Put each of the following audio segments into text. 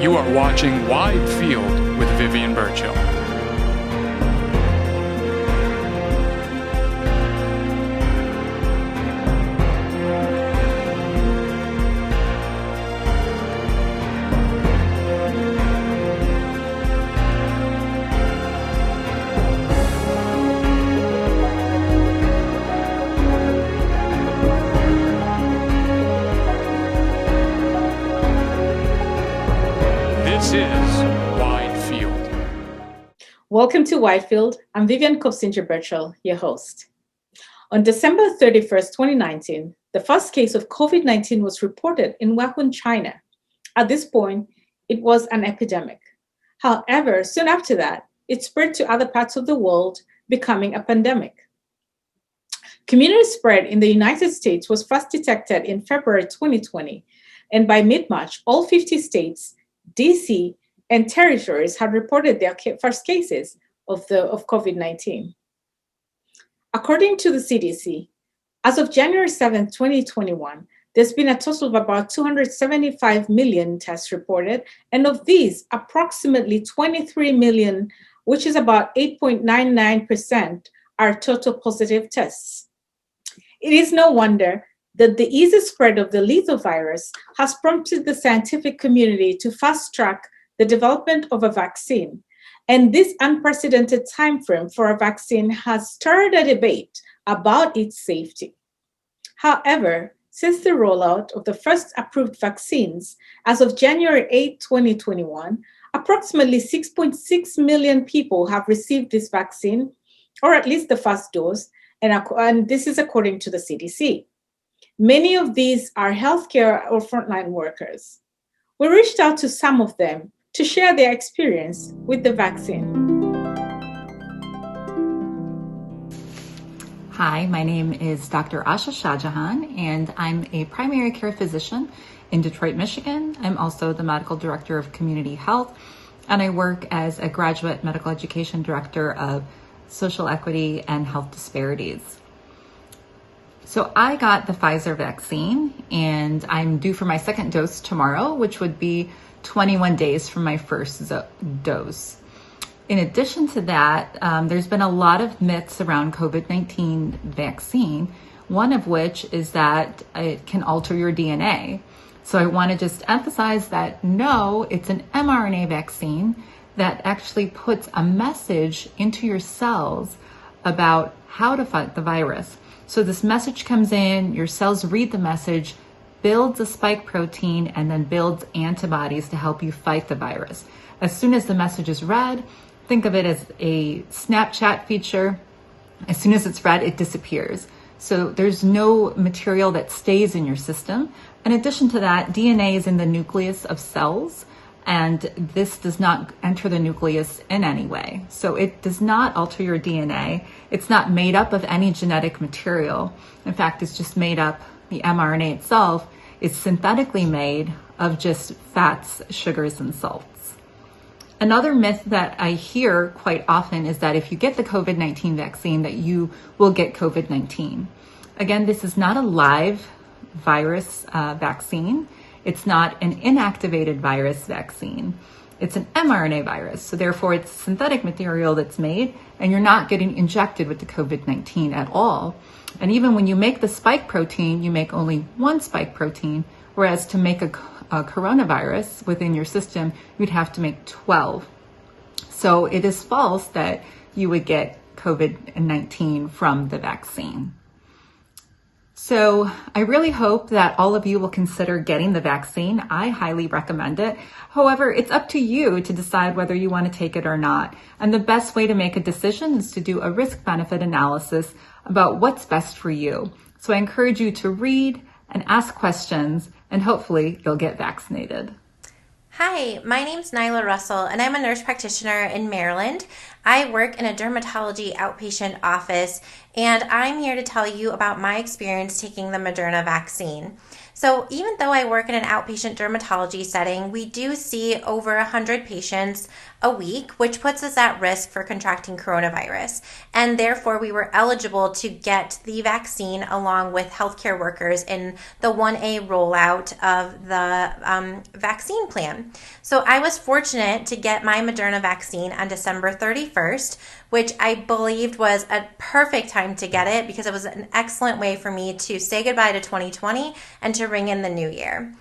You are watching Wide Field with Vivian Burchill. This is Wide Field. Welcome to Wide Field. I'm Vivian Burchill, your host. On December 31st, 2019, the first case of COVID-19 was reported in Wuhan, China. At this point, it was an epidemic. However, soon after that, it spread to other parts of the world, becoming a pandemic. Community spread in the United States was first detected in February 2020, and by mid-March, all 50 states, DC, and territories had reported their first cases of COVID-19. According to the CDC, as of January 7, 2021, there's been a total of about 275 million tests reported, and of these, approximately 23 million, which is about 8.99%, are total positive tests. It is no wonder that the easy spread of the lethal virus has prompted the scientific community to fast-track the development of a vaccine. And this unprecedented timeframe for a vaccine has stirred a debate about its safety. However, since the rollout of the first approved vaccines, as of January 8, 2021, approximately 6.6 million people have received this vaccine, or at least the first dose, and this is according to the CDC. Many of these are healthcare or frontline workers. We reached out to some of them to share their experience with the vaccine. Hi, my name is Dr. Asha Jain, and I'm a primary care physician in Detroit, Michigan. I'm also the medical director of community health, and I work as a graduate medical education director of social equity and health disparities. So I got the Pfizer vaccine, and I'm due for my second dose tomorrow, which would be 21 days from my first dose. In addition to that, there's been a lot of myths around COVID-19 vaccine, one of which is that it can alter your DNA. So I want to just emphasize that no, it's an mRNA vaccine that actually puts a message into your cells about how to fight the virus. So this message comes in, your cells read the message, builds a spike protein, and then builds antibodies to help you fight the virus. As soon as the message is read, think of it as a Snapchat feature. As soon as it's read, it disappears. So there's no material that stays in your system. In addition to that, DNA is in the nucleus of cells, and this does not enter the nucleus in any way. So it does not alter your DNA. It's not made up of any genetic material. In fact, it's just made up, the mRNA itself is synthetically made of just fats, sugars, and salts. Another myth that I hear quite often is that if you get the COVID-19 vaccine, that you will get COVID-19. Again, this is not a live virus vaccine. It's not an inactivated virus vaccine. It's an mRNA virus. So therefore, it's synthetic material that's made, and you're not getting injected with the COVID-19 at all. And even when you make the spike protein, you make only one spike protein, whereas to make a coronavirus within your system, you'd have to make 12. So it is false that you would get COVID-19 from the vaccine. So I really hope that all of you will consider getting the vaccine. I highly recommend it. However, it's up to you to decide whether you want to take it or not. And the best way to make a decision is to do a risk-benefit analysis about what's best for you. So I encourage you to read and ask questions, and hopefully you'll get vaccinated. Hi, my name's Nyla Russell, and I'm a nurse practitioner in Maryland. I work in a dermatology outpatient office, and I'm here to tell you about my experience taking the Moderna vaccine. So even though I work in an outpatient dermatology setting, we do see over 100 patients a week, which puts us at risk for contracting coronavirus. And therefore, we were eligible to get the vaccine along with healthcare workers in the 1A rollout of the vaccine plan. So I was fortunate to get my Moderna vaccine on December 31st, which I believed was a perfect time to get it because it was an excellent way for me to say goodbye to 2020 and to ring in the new year.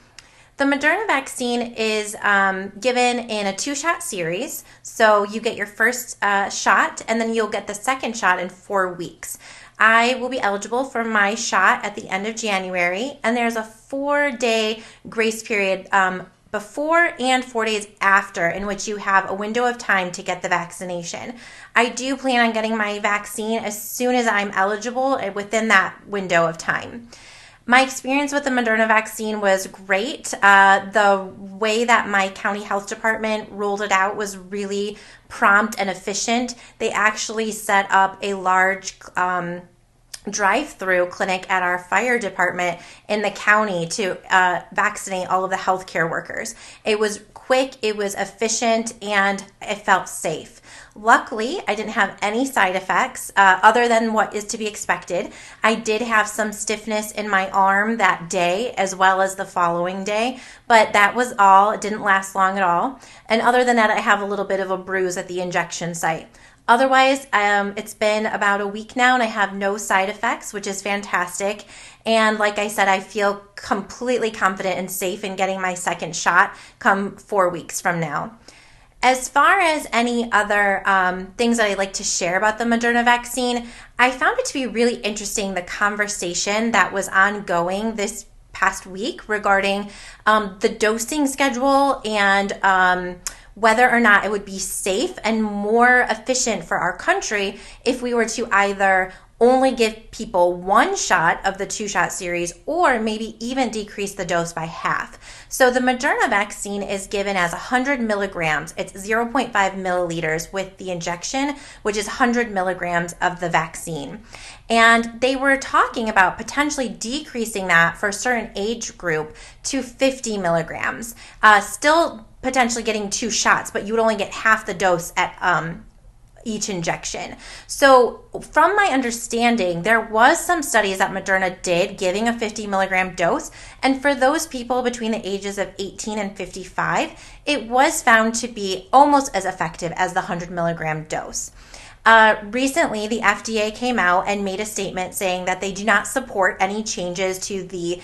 The Moderna vaccine is given in a 2-shot series. So you get your first shot and then you'll get the second shot in 4 weeks. I will be eligible for my shot at the end of January, and there's a 4-day grace period before and 4 days after in which you have a window of time to get the vaccination. I do plan on getting my vaccine as soon as I'm eligible within that window of time. My experience with the Moderna vaccine was great. The way that my county health department rolled it out was really prompt and efficient. They actually set up a large drive-through clinic at our fire department in the county to vaccinate all of the healthcare workers. It was quick, it was efficient, and it felt safe. Luckily, I didn't have any side effects other than what is to be expected. I did have some stiffness in my arm that day as well as the following day, but that was all. It didn't last long at all. And other than that, I have a little bit of a bruise at the injection site. Otherwise, it's been about a week now and I have no side effects, which is fantastic. And like I said, I feel completely confident and safe in getting my second shot come 4 weeks from now. As far as any other things that I'd like to share about the Moderna vaccine, I found it to be really interesting, the conversation that was ongoing this past week regarding the dosing schedule and whether or not it would be safe and more efficient for our country if we were to either only give people 1 shot of the 2-shot series or maybe even decrease the dose by half. So the Moderna vaccine is given as 100 milligrams. It's 0.5 milliliters with the injection, which is 100 milligrams of the vaccine. And they were talking about potentially decreasing that for a certain age group to 50 milligrams. Still potentially getting 2 shots, but you would only get half the dose at each injection. So from my understanding, there was some studies that Moderna did giving a 50 milligram dose. And for those people between the ages of 18 and 55, it was found to be almost as effective as the 100 milligram dose. Recently, the FDA came out and made a statement saying that they do not support any changes to the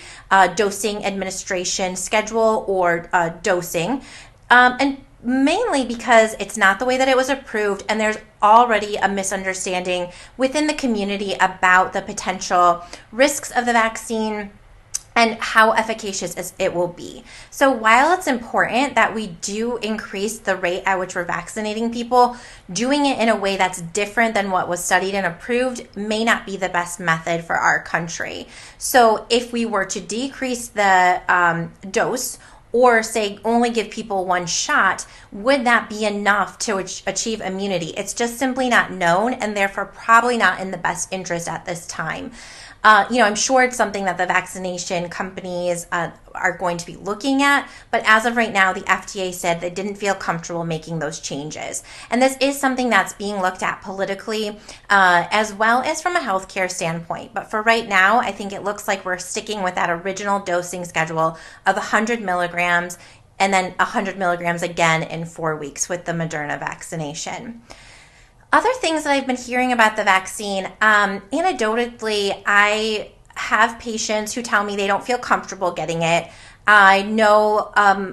dosing administration schedule or dosing. And mainly because it's not the way that it was approved, and there's already a misunderstanding within the community about the potential risks of the vaccine and how efficacious it will be. So while it's important that we do increase the rate at which we're vaccinating people, doing it in a way that's different than what was studied and approved may not be the best method for our country. So if we were to decrease the dose, or say only give people 1 shot, would that be enough to achieve immunity? It's just simply not known, and therefore probably not in the best interest at this time. I'm sure it's something that the vaccination companies are going to be looking at, but as of right now, the FDA said they didn't feel comfortable making those changes. And this is something that's being looked at politically, as well as from a healthcare standpoint. But for right now, I think it looks like we're sticking with that original dosing schedule of 100 milligrams and then 100 milligrams again in 4 weeks with the Moderna vaccination. Other things that I've been hearing about the vaccine, anecdotally, I have patients who tell me they don't feel comfortable getting it. I know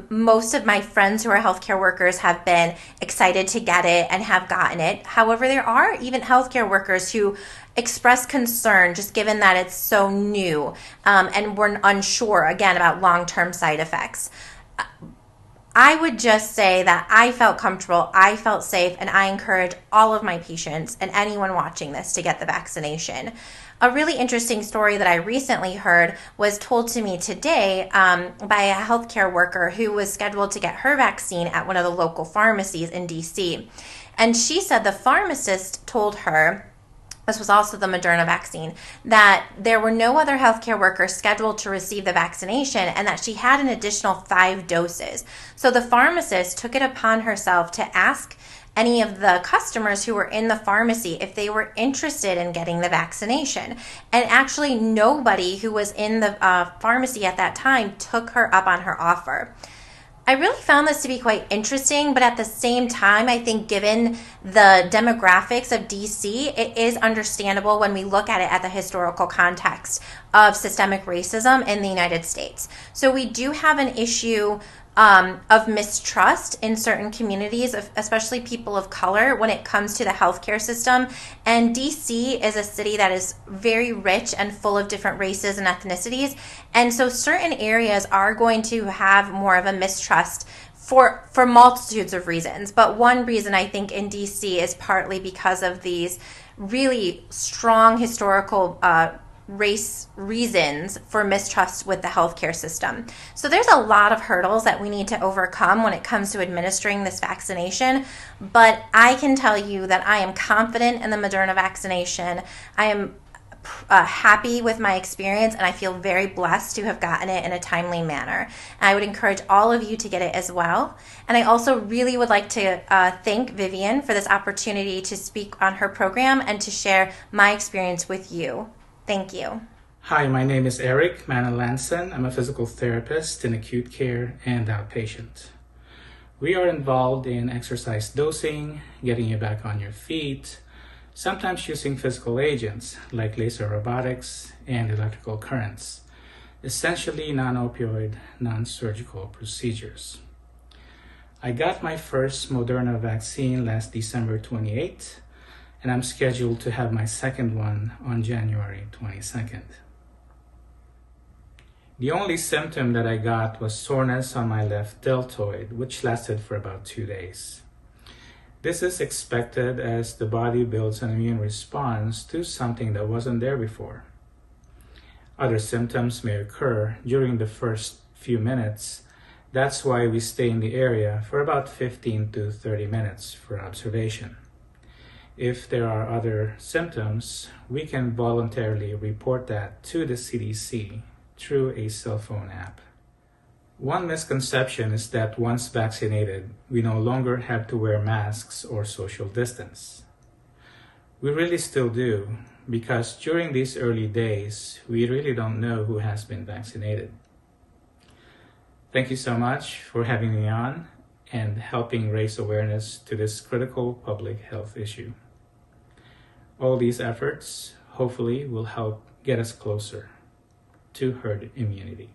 most of my friends who are healthcare workers have been excited to get it and have gotten it. However, there are even healthcare workers who express concern just given that it's so new and we're unsure, again, about long-term side effects. I would just say that I felt comfortable, I felt safe, and I encourage all of my patients and anyone watching this to get the vaccination. A really interesting story that I recently heard was told to me today by a healthcare worker who was scheduled to get her vaccine at one of the local pharmacies in DC. And she said the pharmacist told her this was also the Moderna vaccine, that there were no other healthcare workers scheduled to receive the vaccination and that she had an additional 5 doses. So the pharmacist took it upon herself to ask any of the customers who were in the pharmacy if they were interested in getting the vaccination. And actually nobody who was in the pharmacy at that time took her up on her offer. I really found this to be quite interesting, but at the same time, I think given the demographics of DC, it is understandable when we look at it at the historical context of systemic racism in the United States. So we do have an issue of mistrust in certain communities, especially people of color, when it comes to the healthcare system. And DC is a city that is very rich and full of different races and ethnicities. And so certain areas are going to have more of a mistrust for multitudes of reasons. But one reason I think in DC is partly because of these really strong historical race reasons for mistrust with the healthcare system. So there's a lot of hurdles that we need to overcome when it comes to administering this vaccination, but I can tell you that I am confident in the Moderna vaccination. I am happy with my experience, and I feel very blessed to have gotten it in a timely manner. And I would encourage all of you to get it as well. And I also really would like to thank Vivian for this opportunity to speak on her program and to share my experience with you. Thank you. Hi, my name is Eric Mennen. I'm a physical therapist in acute care and outpatient. We are involved in exercise dosing, getting you back on your feet, sometimes using physical agents like laser robotics and electrical currents, essentially non-opioid, non-surgical procedures. I got my first Moderna vaccine last December 28th, and I'm scheduled to have my second one on January 22nd. The only symptom that I got was soreness on my left deltoid, which lasted for about 2 days. This is expected as the body builds an immune response to something that wasn't there before. Other symptoms may occur during the first few minutes. That's why we stay in the area for about 15 to 30 minutes for observation. If there are other symptoms, we can voluntarily report that to the CDC through a cell phone app. One misconception is that once vaccinated, we no longer have to wear masks or social distance. We really still do, because during these early days, we really don't know who has been vaccinated. Thank you so much for having me on and helping raise awareness to this critical public health issue. All these efforts hopefully will help get us closer to herd immunity.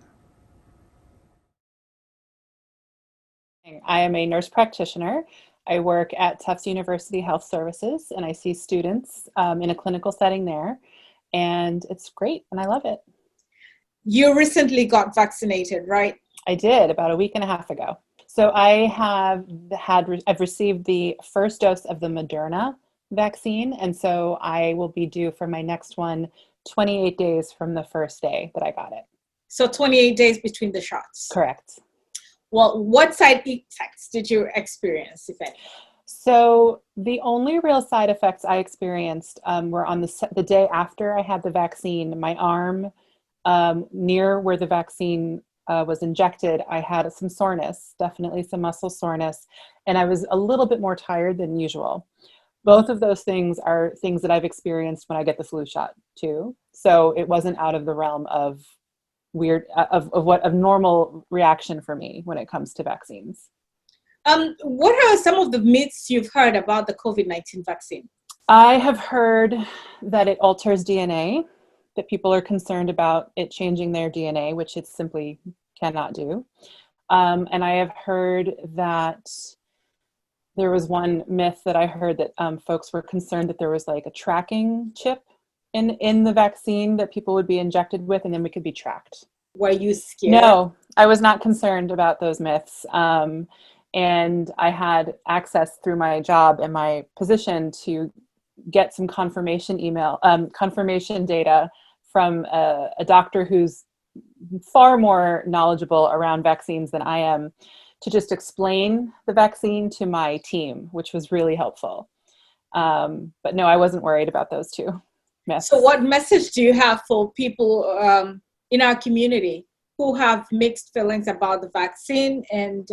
I am a nurse practitioner. I work at Tufts University Health Services, and I see students in a clinical setting there, and it's great, and I love it. You recently got vaccinated, right? I did about a week and a half ago. So I've received the first dose of the Moderna vaccine, and so I will be due for my next one 28 days from the first day that I got it. So 28 days between the shots. Correct. Well, what side effects did you experience, if any? So the only real side effects I experienced were on the day after I had the vaccine. My arm near where the vaccine was injected, I had some soreness, definitely some muscle soreness, and I was a little bit more tired than usual. Both of those things are things that I've experienced when I get the flu shot too. So it wasn't out of the realm of normal reaction for me when it comes to vaccines. What are some of the myths you've heard about the COVID-19 vaccine? I have heard that it alters DNA, that people are concerned about it changing their DNA, which it simply cannot do. And I have heard that there was one myth that I heard that folks were concerned that there was like a tracking chip in the vaccine that people would be injected with, and then we could be tracked. Were you scared? No, I was not concerned about those myths. And I had access through my job and my position to get some confirmation data from a doctor who's far more knowledgeable around vaccines than I am, to just explain the vaccine to my team, which was really helpful. But no, I wasn't worried about those two myths. So what message do you have for people in our community who have mixed feelings about the vaccine and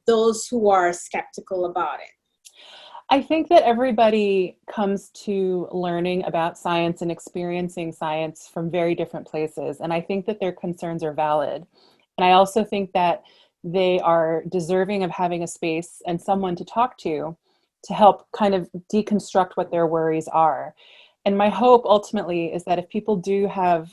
those who are skeptical about it? I think that everybody comes to learning about science and experiencing science from very different places. And I think that their concerns are valid. And I also think that they are deserving of having a space and someone to talk to help kind of deconstruct what their worries are. And my hope ultimately is that if people do have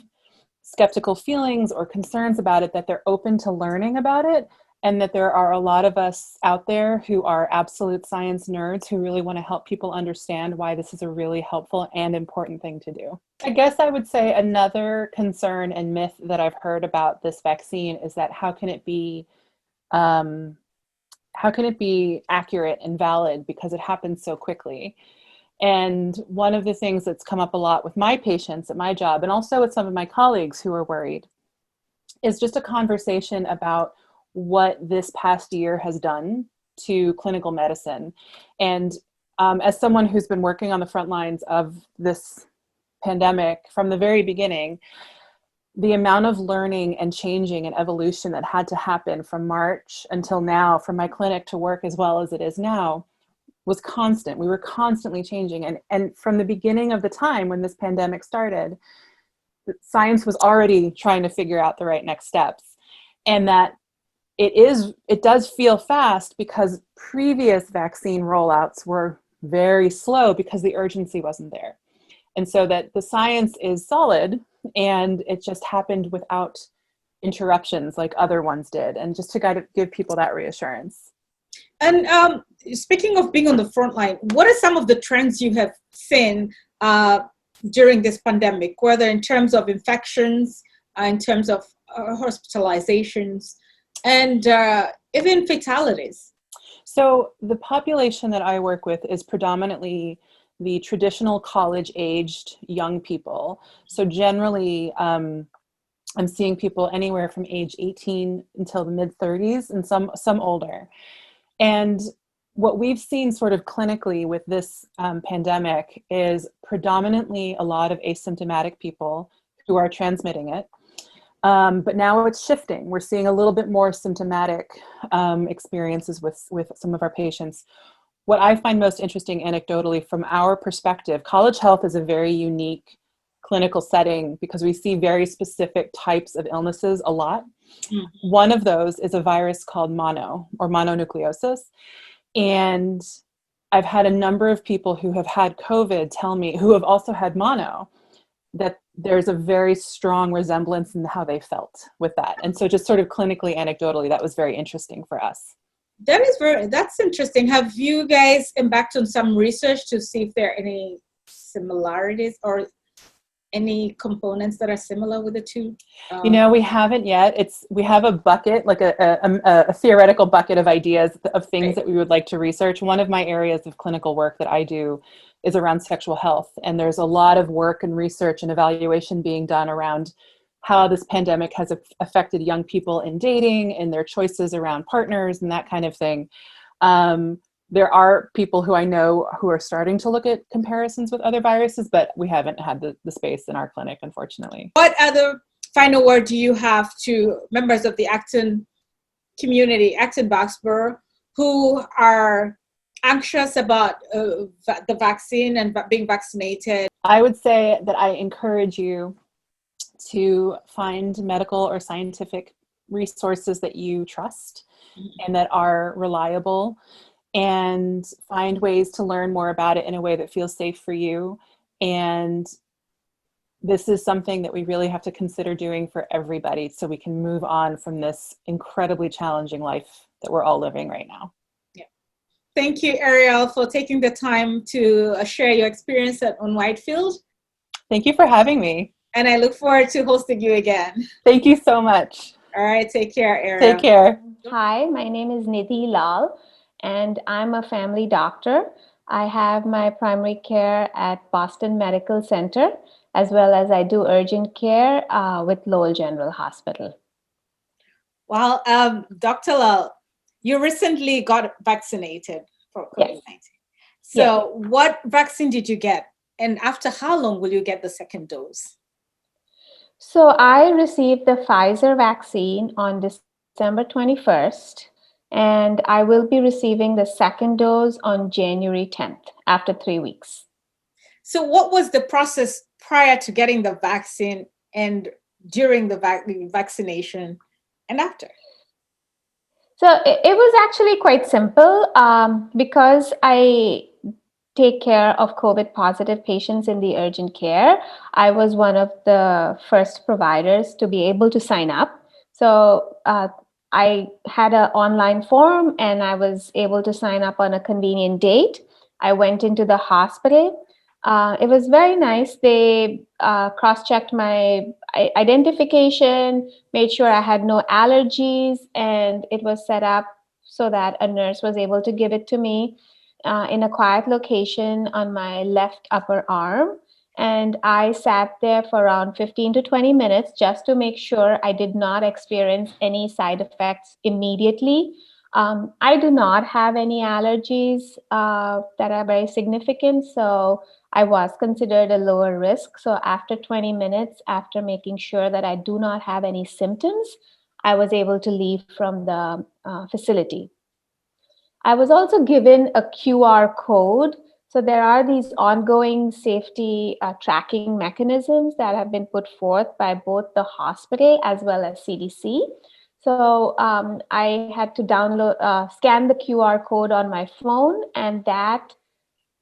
skeptical feelings or concerns about it, that they're open to learning about it, and that there are a lot of us out there who are absolute science nerds who really want to help people understand why this is a really helpful and important thing to do. I guess I would say another concern and myth that I've heard about this vaccine is that how can it be accurate and valid because it happens so quickly? And one of the things that's come up a lot with my patients at my job, and also with some of my colleagues who are worried, is just a conversation about what this past year has done to clinical medicine. And as someone who's been working on the front lines of this pandemic from the very beginning, the amount of learning and changing and evolution that had to happen from March until now, from my clinic to work as well as it is now, was constant. We were constantly changing. And from the beginning of the time when this pandemic started, science was already trying to figure out the right next steps. And that it does feel fast because previous vaccine rollouts were very slow because the urgency wasn't there. And so that the science is solid and it just happened without interruptions like other ones did. And just to kind of give people that reassurance. And speaking of being on the front line, what are some of the trends you have seen during this pandemic, whether in terms of infections, in terms of hospitalizations, and even fatalities? So the population that I work with is predominantly the traditional college-aged young people. So generally, I'm seeing people anywhere from age 18 until the mid-30s and some older. And what we've seen sort of clinically with this pandemic is predominantly a lot of asymptomatic people who are transmitting it. But now it's shifting. We're seeing a little bit more symptomatic experiences with some of our patients. What I find most interesting anecdotally from our perspective, college health is a very unique clinical setting because we see very specific types of illnesses a lot. Mm-hmm. One of those is a virus called mononucleosis. And I've had a number of people who have had COVID tell me, who have also had mono, that there's a very strong resemblance in how they felt with that. And so just sort of clinically, anecdotally, that was very interesting for us. That's interesting. Have you guys embarked on some research to see if there are any similarities or any components that are similar with the two? We haven't yet. We have a bucket, like a theoretical bucket of ideas of things right. that we would like to research. One of my areas of clinical work that I do is around sexual health. And there's a lot of work and research and evaluation being done around how this pandemic has affected young people in dating and their choices around partners and that kind of thing. There are people who I know who are starting to look at comparisons with other viruses, but we haven't had the space in our clinic, unfortunately. What other final word do you have to members of the Acton community, Acton Boxborough, who are anxious about the vaccine and being vaccinated? I would say that I encourage you to find medical or scientific resources that you trust and that are reliable, and find ways to learn more about it in a way that feels safe for you. And this is something that we really have to consider doing for everybody so we can move on from this incredibly challenging life that we're all living right now. Yeah. Thank you, Ariel, for taking the time to share your experience on Whitefield. Thank you for having me. And I look forward to hosting you again. Thank you so much. All right, take care, Ariel. Take care. Hi, my name is Nidhi Lal, and I'm a family doctor. I have my primary care at Boston Medical Center, as well as I do urgent care with Lowell General Hospital. Well, Dr. Lal, you recently got vaccinated for COVID-19. Yes. So what vaccine did you get? And after how long will you get the second dose? So I received the Pfizer vaccine on December 21st, and I will be receiving the second dose on January 10th after 3 weeks. So what was the process prior to getting the vaccine and during the vaccination and after? So it was actually quite simple because I take care of COVID positive patients in the urgent care. I was one of the first providers to be able to sign up. So I had an online form and I was able to sign up on a convenient date. I went into the hospital. It was very nice. They cross-checked my identification, made sure I had no allergies, and it was set up so that a nurse was able to give it to me in a quiet location on my left upper arm. And I sat there for around 15 to 20 minutes just to make sure I did not experience any side effects immediately. I do not have any allergies that are very significant, so I was considered a lower risk. So after 20 minutes, after making sure that I do not have any symptoms, I was able to leave from the facility. I was also given a QR code. So there are these ongoing safety tracking mechanisms that have been put forth by both the hospital as well as CDC. So I had to scan the QR code on my phone, and that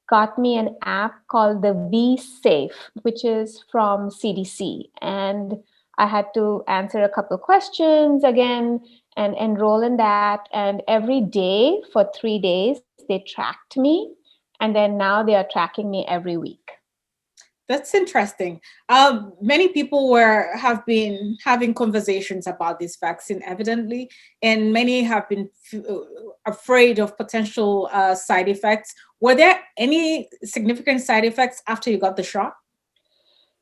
got me an app called the V Safe, which is from CDC. And I had to answer a couple of questions again and enroll in that. And every day for 3 days, they tracked me. And then now they are tracking me every week. That's interesting. Many people have been having conversations about this vaccine, evidently, and many have been afraid of potential side effects. Were there any significant side effects after you got the shot?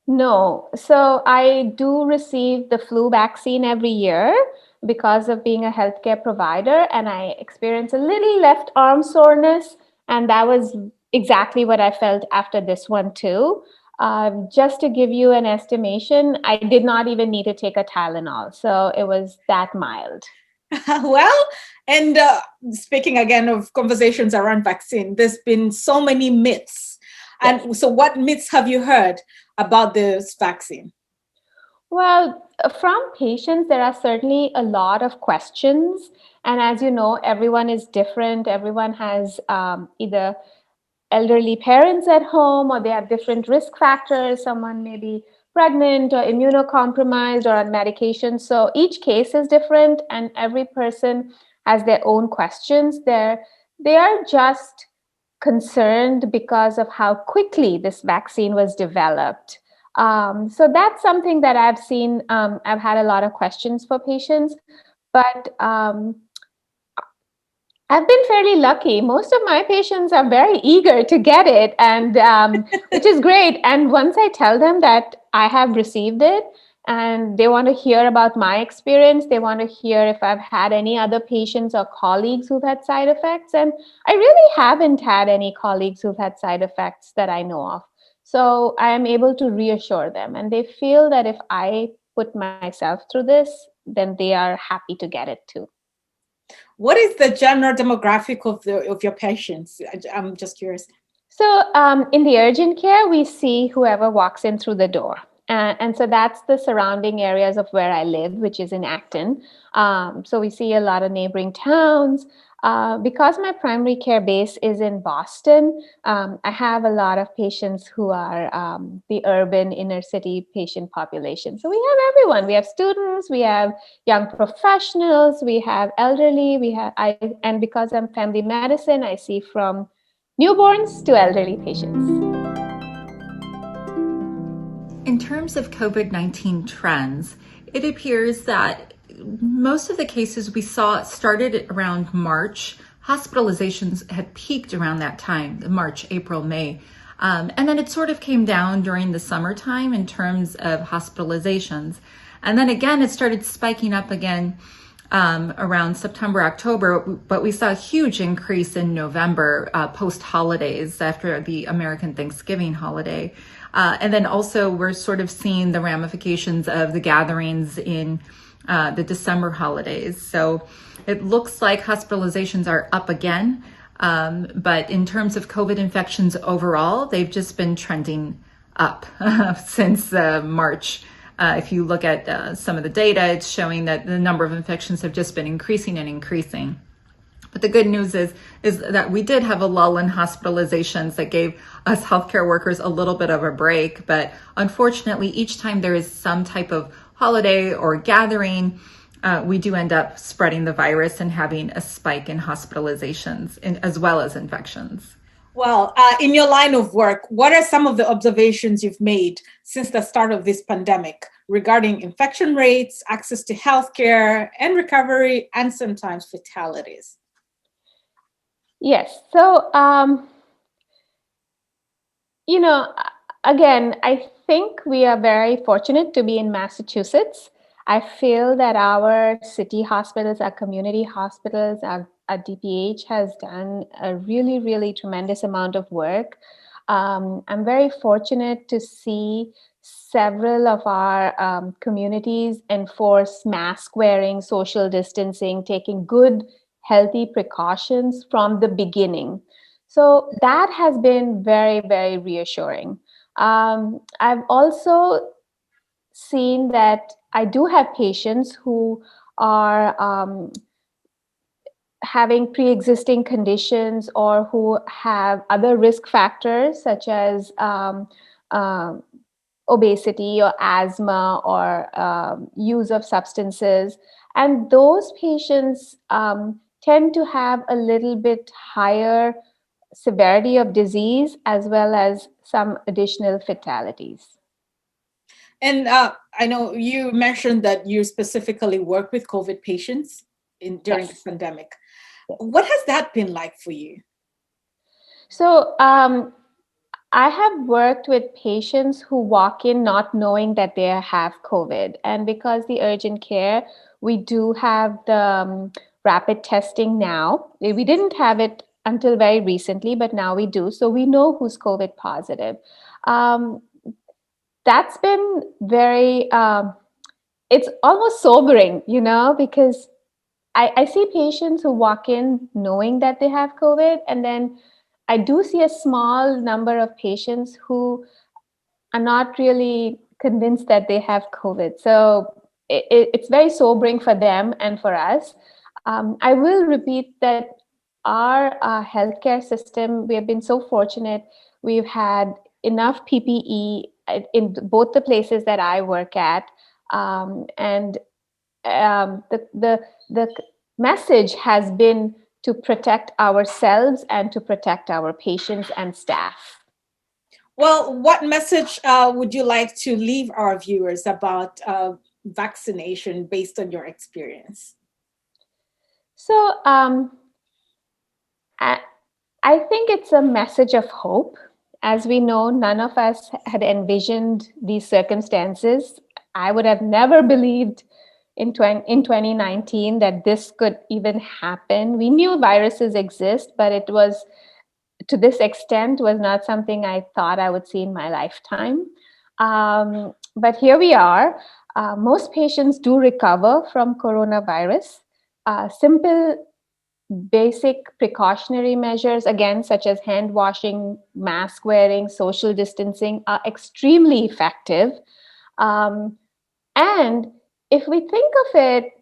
No. So I do receive the flu vaccine every year because of being a healthcare provider, and I experience a little left arm soreness, and that was exactly what I felt after this one too. Just to give you an estimation, I did not even need to take a Tylenol. So it was that mild. Well, and speaking again of conversations around vaccine, there's been so many myths. Yes. And so what myths have you heard about this vaccine? Well, from patients, there are certainly a lot of questions. And as you know, everyone is different. Everyone has either elderly parents at home, or they have different risk factors. Someone may be pregnant or immunocompromised or on medication. So each case is different, and every person has their own questions. They are just concerned because of how quickly this vaccine was developed. So that's something that I've seen. I've had a lot of questions for patients, but I've been fairly lucky. Most of my patients are very eager to get it, and which is great. And once I tell them that I have received it, and they want to hear about my experience, they want to hear if I've had any other patients or colleagues who've had side effects. And I really haven't had any colleagues who've had side effects that I know of. So I am able to reassure them, and they feel that if I put myself through this, then they are happy to get it too. What is the general demographic of your patients? I'm just curious. So in the urgent care, we see whoever walks in through the door. And so that's the surrounding areas of where I live, which is in Acton. So we see a lot of neighboring towns. Because my primary care base is in Boston, I have a lot of patients who are the urban inner city patient population. So we have everyone. We have students, we have young professionals, we have elderly, and because I'm family medicine, I see from newborns to elderly patients. In terms of COVID-19 trends, it appears that most of the cases we saw started around March. Hospitalizations had peaked around that time, March, April, May. And then it sort of came down during the summertime in terms of hospitalizations. And then again, it started spiking up again around September, October, but we saw a huge increase in November post-holidays after the American Thanksgiving holiday. And then also we're sort of seeing the ramifications of the gatherings in the December holidays. So it looks like hospitalizations are up again. But in terms of COVID infections overall, they've just been trending up since March. If you look at some of the data, it's showing that the number of infections have just been increasing and increasing. But the good news is that we did have a lull in hospitalizations that gave us healthcare workers a little bit of a break. But unfortunately, each time there is some type of holiday or gathering, we do end up spreading the virus and having a spike in hospitalizations as well as infections. Well, in your line of work, what are some of the observations you've made since the start of this pandemic regarding infection rates, access to healthcare, and recovery, and sometimes fatalities? Yes. So, again, I think we are very fortunate to be in Massachusetts. I feel that our city hospitals, our community hospitals, our DPH has done a really, really tremendous amount of work. I'm very fortunate to see several of our communities enforce mask wearing, social distancing, taking good, healthy precautions from the beginning. So that has been very, very reassuring. I've also seen that I do have patients who are having pre-existing conditions or who have other risk factors such as obesity or asthma or use of substances. And those patients tend to have a little bit higher severity of disease as well as some additional fatalities. And I know you mentioned that you specifically work with COVID patients during Yes. the pandemic. What has that been like for you? So I have worked with patients who walk in not knowing that they have COVID. And because the urgent care, we do have the rapid testing now. We didn't have it until very recently, but now we do. So we know who's COVID positive. That's been very, it's almost sobering, because I see patients who walk in knowing that they have COVID, and then I do see a small number of patients who are not really convinced that they have COVID. So it's very sobering for them and for us. I will repeat that our healthcare system, we have been so fortunate. We've had enough PPE in both the places that I work at, and the message has been to protect ourselves and to protect our patients and staff. Well, what message would you like to leave our viewers about vaccination based on your experience? So I think it's a message of hope. As we know, none of us had envisioned these circumstances. I would have never believed in 2019 that this could even happen. We knew viruses exist, but it was to this extent was not something I thought I would see in my lifetime. But here we are. Most patients do recover from coronavirus. Simple, basic precautionary measures, again, such as hand washing, mask wearing, social distancing, are extremely effective. And if we think of it,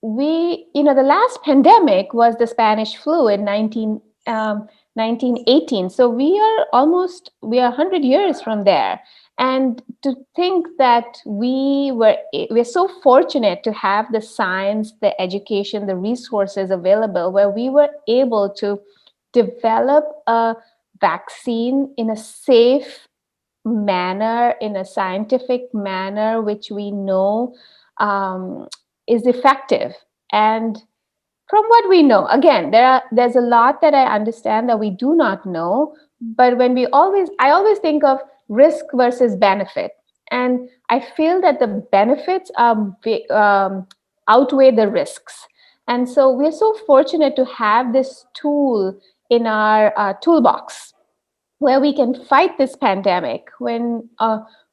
the last pandemic was the Spanish flu in 1918. So we are 100 years from there. And to think that we're so fortunate to have the science, the education, the resources available where we were able to develop a vaccine in a safe manner, in a scientific manner, which we know is effective. And from what we know, again, there's a lot that I understand that we do not know, but I always think of risk versus benefit. And I feel that the benefits are outweigh the risks. And so we're so fortunate to have this tool in our toolbox where we can fight this pandemic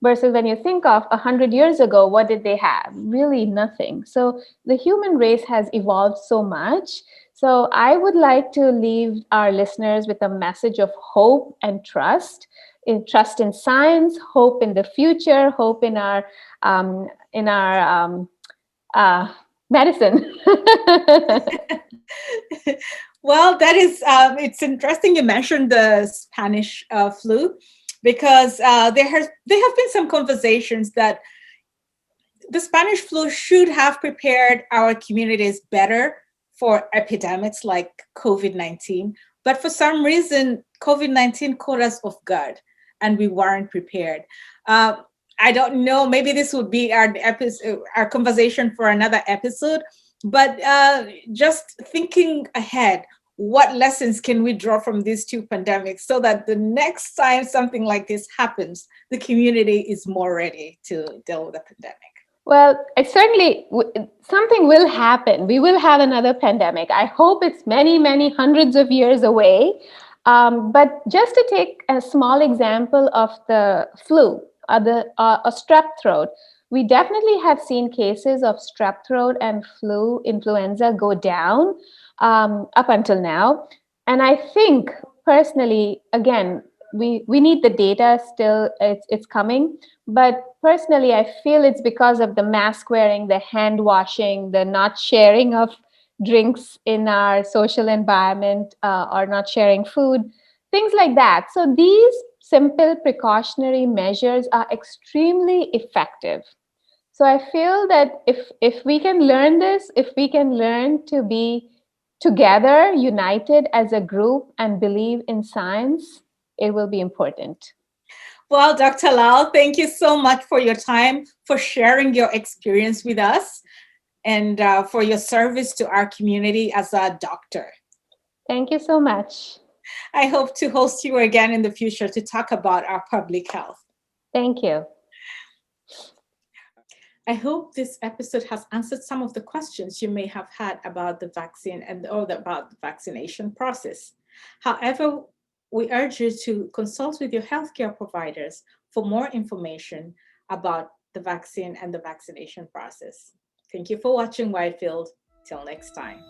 versus when you think of 100 years ago, what did they have? Really nothing. So the human race has evolved so much. So I would like to leave our listeners with a message of hope and trust. Trust in science, hope in the future, hope in our medicine. Well, that is, it's interesting you mentioned the Spanish flu, because there have been some conversations that the Spanish flu should have prepared our communities better for epidemics like COVID-19. But for some reason, COVID-19 caught us off guard and we weren't prepared. I don't know, maybe this would be our conversation for another episode, but just thinking ahead, what lessons can we draw from these two pandemics so that the next time something like this happens, the community is more ready to deal with the pandemic? Well, it certainly, something will happen. We will have another pandemic. I hope it's many, many hundreds of years away. But just to take a small example of the flu, a strep throat, we definitely have seen cases of strep throat and influenza go down up until now. And I think personally, again, we need the data still, it's coming. But personally, I feel it's because of the mask wearing, the hand washing, the not sharing of drinks in our social environment, or not sharing food, things like that. So these simple precautionary measures are extremely effective. So I feel that if we can learn this, if we can learn to be together, united as a group and believe in science, it will be important. Well, Dr. Lal, thank you so much for your time, for sharing your experience with us, and for your service to our community as a doctor. Thank you so much. I hope to host you again in the future to talk about our public health. Thank you. I hope this episode has answered some of the questions you may have had about the vaccine or about the vaccination process. However, we urge you to consult with your healthcare providers for more information about the vaccine and the vaccination process. Thank you for watching Whitefield. Till next time.